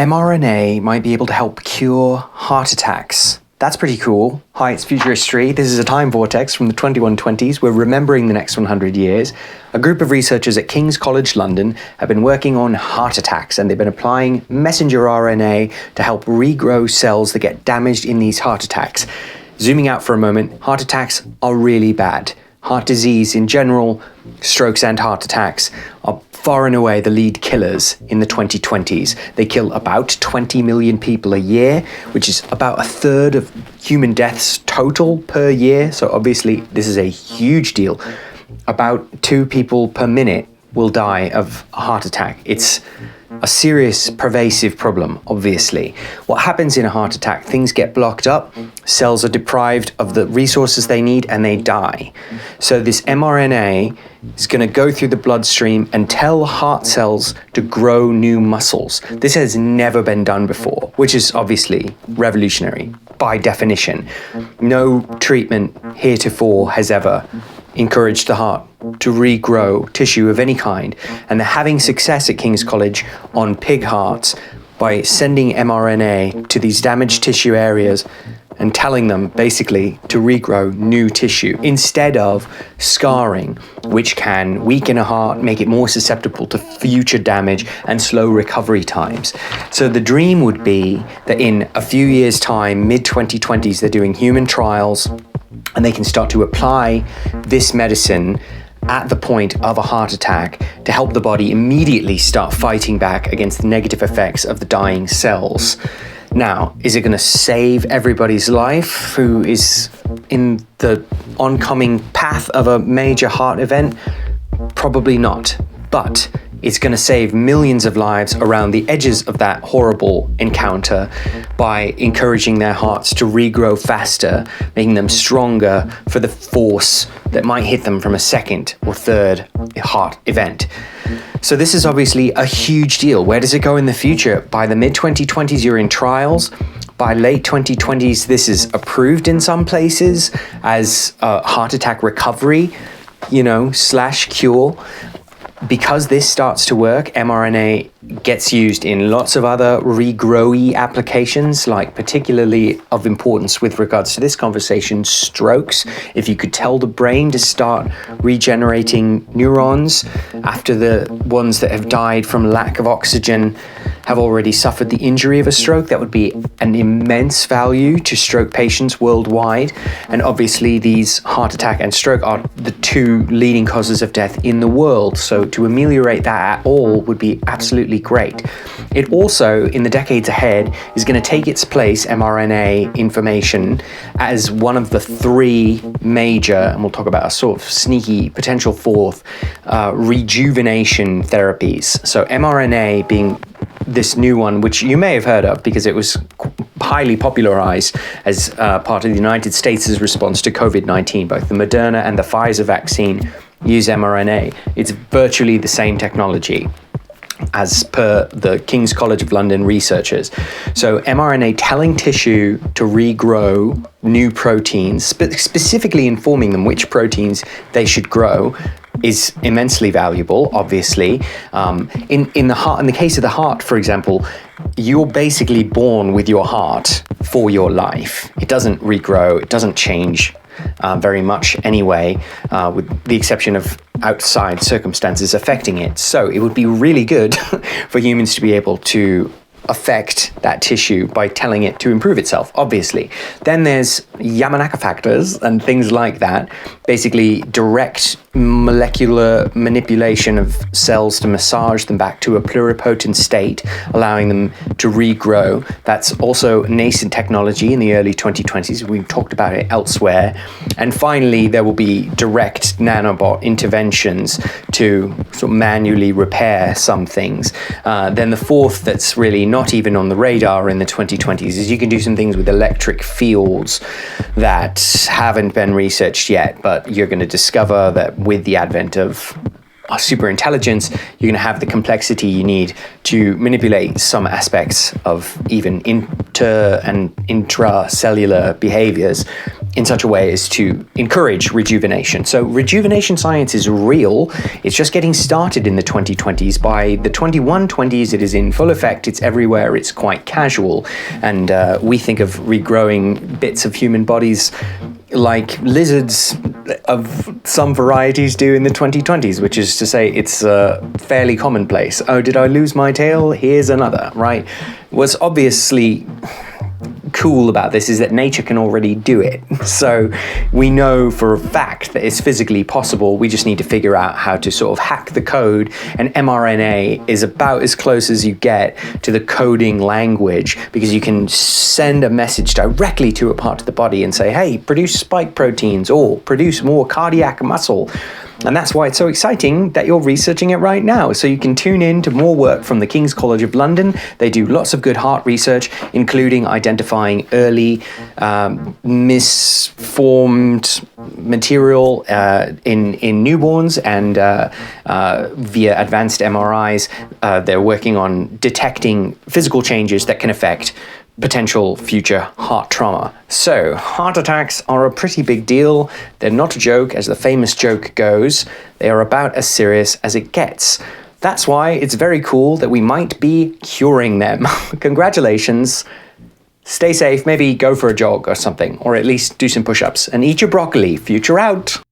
mRNA might be able to help cure heart attacks. That's pretty cool. Hi, it's Ftrhstry. This is a time vortex from the 2120s. We're remembering the next 100 years. A group of researchers at King's College London have been working on heart attacks, and they've been applying messenger RNA to help regrow cells that get damaged in these heart attacks. Zooming out for a moment, heart attacks are really bad. Heart disease in general, strokes and heart attacks are far and away the lead killers in the 2020s. They kill about 20 million people a year, which is about a third of human deaths total per year. So obviously this is a huge deal. About 2 people per minute will die of a heart attack. It's a serious, pervasive problem, obviously. What happens in a heart attack? Things get blocked up, cells are deprived of the resources they need, and they die. So this mRNA is going to go through the bloodstream and tell heart cells to grow new muscles. This has never been done before, which is obviously revolutionary by definition. No treatment heretofore has ever encouraged the heart to regrow tissue of any kind, and they're having success at King's College on pig hearts by sending mRNA to these damaged tissue areas and telling them basically to regrow new tissue instead of scarring, which can weaken a heart, make it more susceptible to future damage and slow recovery times. So the dream would be that in a few years' time, mid-2020s, they're doing human trials and they can start to apply this medicine at the point of a heart attack to help the body immediately start fighting back against the negative effects of the dying cells. Now, is it going to save everybody's life who is in the oncoming path of a major heart event? Probably not, but it's going to save millions of lives around the edges of that horrible encounter by encouraging their hearts to regrow faster, making them stronger for the force that might hit them from a second or third heart event. So this is obviously a huge deal. Where does it go in the future? By the mid-2020s, you're in trials. By late 2020s, this is approved in some places as a heart attack recovery, / cure. Because this starts to work, mRNA gets used in lots of other regrowy applications, like particularly of importance with regards to this conversation, strokes. If you could tell the brain to start regenerating neurons after the ones that have died from lack of oxygen have already suffered the injury of a stroke, that would be an immense value to stroke patients worldwide. And obviously these heart attack and stroke are the 2 leading causes of death in the world. So to ameliorate that at all would be absolutely great. It also, in the decades ahead, is going to take its place, mRNA information, as one of the 3 major, and we'll talk about a sort of sneaky potential 4th, rejuvenation therapies. So mRNA being this new one, which you may have heard of because it was highly popularized as part of the United States' response to COVID-19. Both the Moderna and the Pfizer vaccine use mRNA. It's virtually the same technology as per the King's College of London researchers. So mRNA telling tissue to regrow new proteins, specifically informing them which proteins they should grow, is immensely valuable, obviously. In the case of the heart, for example, you're basically born with your heart for your life. It doesn't regrow, it doesn't change very much anyway, with the exception of outside circumstances affecting it. So it would be really good for humans to be able to affect that tissue by telling it to improve itself, obviously. Then there's Yamanaka factors and things like that, basically direct molecular manipulation of cells to massage them back to a pluripotent state, allowing them to regrow. That's also nascent technology in the early 2020s. We've talked about it elsewhere. And finally, there will be direct nanobot interventions to sort of manually repair some things. Then the 4th that's really not even on the radar in the 2020s is you can do some things with electric fields that haven't been researched yet, but you're going to discover that with the advent of super intelligence, you're going to have the complexity you need to manipulate some aspects of even inter and intracellular behaviors in such a way as to encourage rejuvenation. So rejuvenation science is real. It's just getting started in the 2020s. By the 2120s, it is in full effect. It's everywhere. It's quite casual. And we think of regrowing bits of human bodies like lizards of some varieties do in the 2020s, which is to say it's fairly commonplace. Oh, did I lose my tail? Here's another, right? What's obviously cool about this is that nature can already do it. So we know for a fact that it's physically possible. We just need to figure out how to sort of hack the code, and mRNA is about as close as you get to the coding language, because you can send a message directly to a part of the body and say, hey, produce spike proteins or produce more cardiac muscle. And that's why it's so exciting that you're researching it right now. So you can tune in to more work from the King's College of London. They do lots of good heart research, including identifying early misformed material in newborns, and via advanced MRIs, they're working on detecting physical changes that can affect potential future heart trauma. So, heart attacks are a pretty big deal. They're not a joke, as the famous joke goes. They are about as serious as it gets. That's why it's very cool that we might be curing them. Congratulations. Stay safe, maybe go for a jog or something, or at least do some push-ups, and eat your broccoli. Future out.